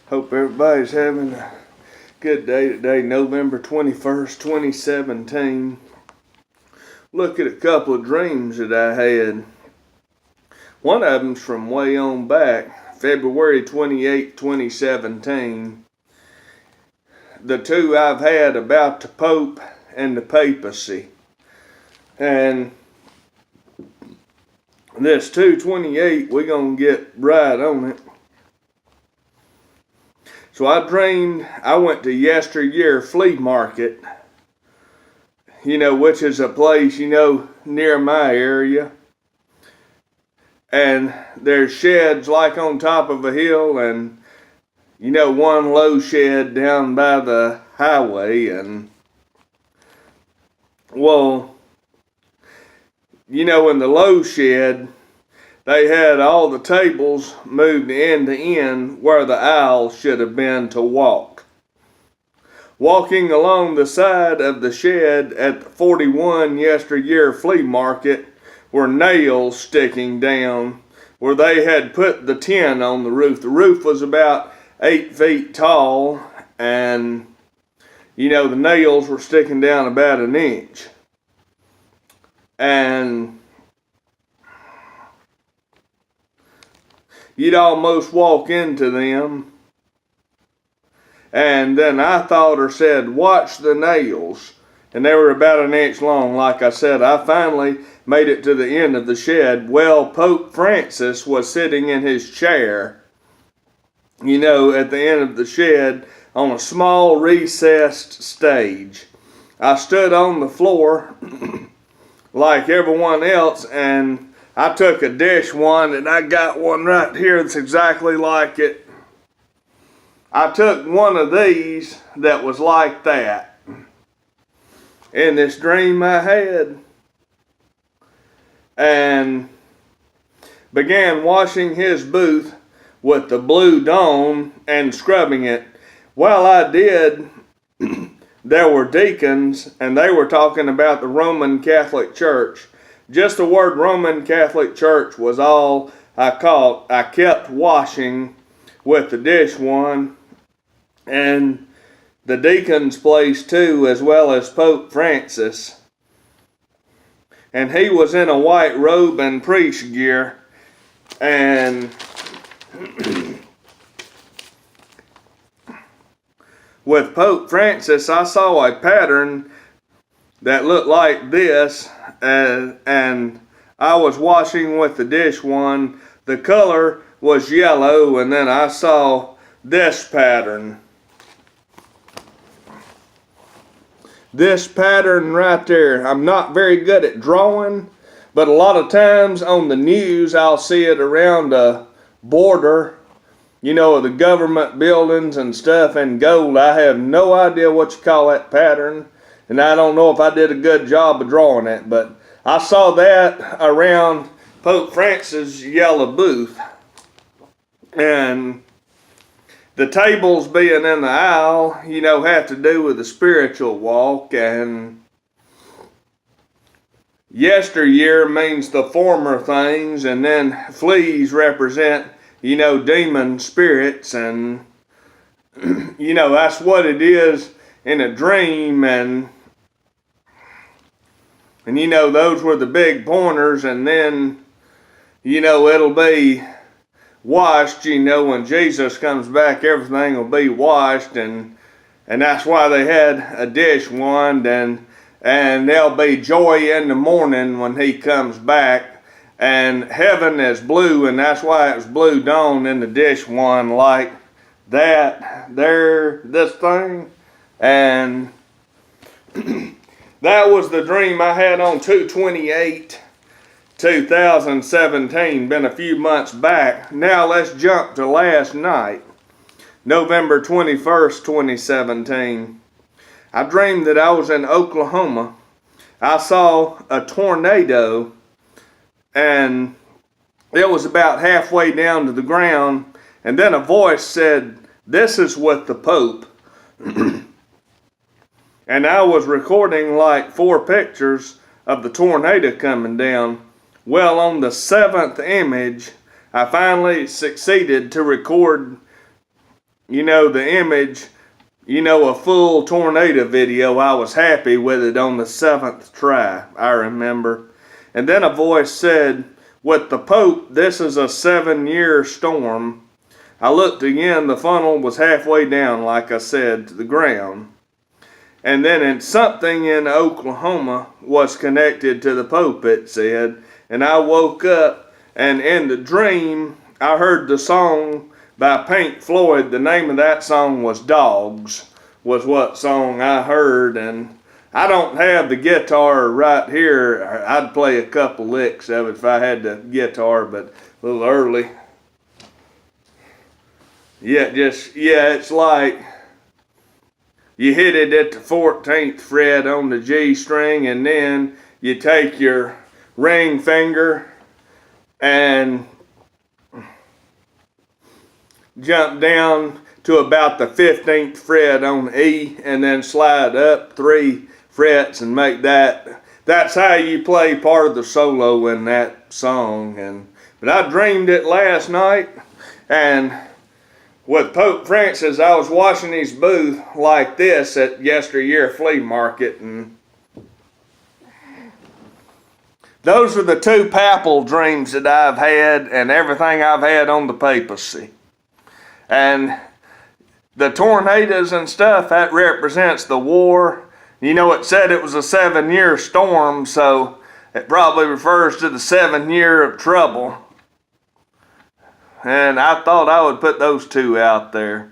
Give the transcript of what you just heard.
Hope everybody's having a good day today, November 21st, 2017. Look at a couple of dreams that I had. One of them's from way on back, February 28, 2017. The two I've had about the Pope and the Papacy. And this 228, we're going to get right on it. So I dreamed I went to Yesteryear Flea Market, which is a place, near my area. And there's sheds like on top of a hill and, one low shed down by the highway. And, well, in the low shed, they had all the tables moved end to end where the aisle should have been to walk. Walking along the side of the shed at the 41 Yesteryear Flea Market were nails sticking down where they had put the tin on the roof. The roof was about 8 feet tall and, the nails were sticking down about an inch. And you'd almost walk into them. And then I thought or said, watch the nails. And they were about an inch long. Like I said, I finally made it to the end of the shed. Well, Pope Francis was sitting in his chair, at the end of the shed on a small recessed stage. I stood on the floor like everyone else, and I took a Dishwand and I got one right here that's exactly like it. I took one of these that was like that in this dream I had and began washing his booth with the blue Dawn and scrubbing it. While I did, there were deacons and they were talking about the Roman Catholic Church. Just the word Roman Catholic Church was all I caught. I kept washing with the Dishwand and the deacon's place too, as well as Pope Francis. And he was in a white robe and priest gear. And with Pope Francis, I saw a pattern that looked like this. And I was washing with the Dishwand. The color was yellow, and then I saw this pattern. This pattern right there. I'm not very good at drawing, but a lot of times on the news I'll see it around a border, of the government buildings and stuff in gold. I have no idea what you call that pattern. And I don't know if I did a good job of drawing it, but I saw that around Pope Francis' yellow booth. And the tables being in the aisle, have to do with the spiritual walk. And yesteryear means the former things, and then fleas represent, demon spirits. And, that's what it is in a dream. And those were the big pointers, and then, it'll be washed, when Jesus comes back, everything will be washed, and that's why they had a Dishwand, and there'll be joy in the morning when he comes back, and heaven is blue, and that's why it was blue Dawn in the Dishwand, like that, this thing, and that was the dream I had on 2/28, 2017, been a few months back. Now let's jump to last night, November 21st, 2017. I dreamed that I was in Oklahoma. I saw a tornado and it was about halfway down to the ground, and then a voice said, "This is with the Pope." And I was recording like 4 pictures of the tornado coming down. Well, on the 7th image, I finally succeeded to record you know, the image, you know, a full tornado video. I was happy with it on the 7th try, I remember. And then a voice said, with the Pope, this is a 7-year storm. I looked again, the funnel was halfway down, like I said, to the ground. And then something in Oklahoma was connected to the Pope, it said. And I woke up, and in the dream, I heard the song by Pink Floyd. The name of that song was Dogs, was what song I heard. And I don't have the guitar right here. I'd play a couple licks of it if I had the guitar, but a little early. Yeah, it's like you hit it at the 14th fret on the G string, and then you take your ring finger and jump down to about the 15th fret on E, and then slide up 3 frets and make that. That's how you play part of the solo in that song. But I dreamed it last night, and with Pope Francis, I was watching his booth like this at Yesteryear Flea Market, and those are the 2 papal dreams that I've had, and everything I've had on the papacy. And the tornadoes and stuff, that represents the war. You know, it said it was a 7-year storm, so it probably refers to the 7th year of trouble. And I thought I would put those 2 out there.